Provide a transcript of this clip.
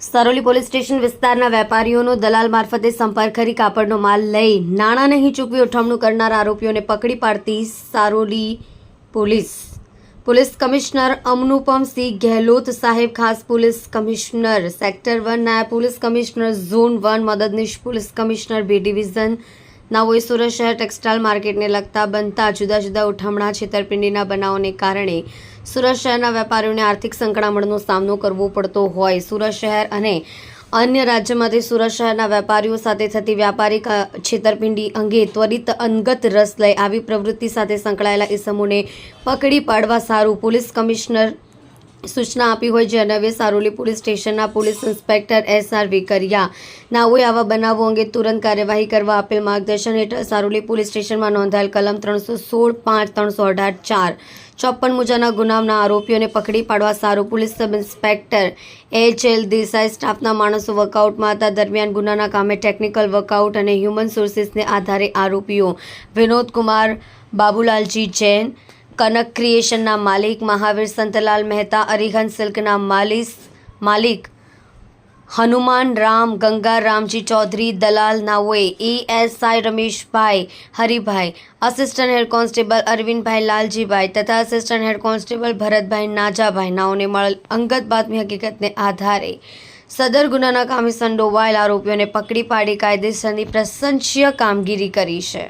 Saroli police station વિસ્તારના વેપારીઓનો દલાલ મારફતે સંપર્ક કરી કાપડનો માલ લઈ નાણાં નહીં ચૂકવી ઉઠમણું કરનાર આરોપીઓને પકડી પાડતી સરોલી પોલીસ કમિશનર અમનુપમસિંહ ગેહલોત સાહેબ, ખાસ પોલીસ કમિશનર સેક્ટર 1, નાયબ પોલીસ કમિશનર ઝોન 1, મદદનીશ પોલીસ કમિશનર બી ડિવિઝન નાઓએ સુરત શહેર ટેક્સટાઇલ માર્કેટને લગતા બનતા જુદા જુદા ઉઠમણા છેતરપિંડીના બનાવોને કારણે સુરત શહેરના વેપારીઓને આર્થિક સંકળામણનો સામનો કરવો પડતો હોય સુરત શહેર અને અન્ય રાજ્યમાંથી સુરત શહેરના વેપારીઓ સાથે થતી વ્યાપારિક છેતરપિંડી અંગે ત્વરિત અંગત રસ લઈ આવી પ્રવૃત્તિ સાથે સંકળાયેલા ઇસમોને પકડી પાડવા સારું પોલીસ કમિશનર સૂચના આપી હોય, જે અન્વયે સારોલી પોલીસ સ્ટેશનના પોલીસ ઇન્સ્પેક્ટર SR વેકરિયા નાઓએ આવા બનાવો અંગે તુરંત કાર્યવાહી કરવા આપેલ માર્ગદર્શન હેઠળ સારોલી પોલીસ સ્ટેશનમાં નોંધાયેલ કલમ 316(5), 318, 54 મુજબના ગુનાના આરોપીઓને પકડી પાડવા સારું police sub inspector HL Desai સ્ટાફના માણસો વર્કઆઉટમાં હતા. દરમિયાન ગુનાના કામે ટેકનિકલ વર્કઆઉટ અને હ્યુમન સોર્સિસને આધારે આરોપીઓ વિનોદ કુમાર બાબુલાલજી જૈન, કનક ક્રિએશનના માલિક મહાવીર સંતલાલ મહેતા, અરિહંત સિલ્કના માલિક હનુમાન રામ ગંગા રામજી ચૌધરી, દલાલ નાઓએ ESI Rameshbhai Haribhai, assistant head constable Arvindbhai Laljibhai તથા assistant head constable Bharatbhai Najabhai નાઓને મળેલ અંગત બાતમી હકીકતને આધારે સદર ગુનાના કામે સંડોવાયેલ આરોપીઓને પકડી પાડી કાયદેસરની પ્રશંસનીય કામગીરી કરી છે.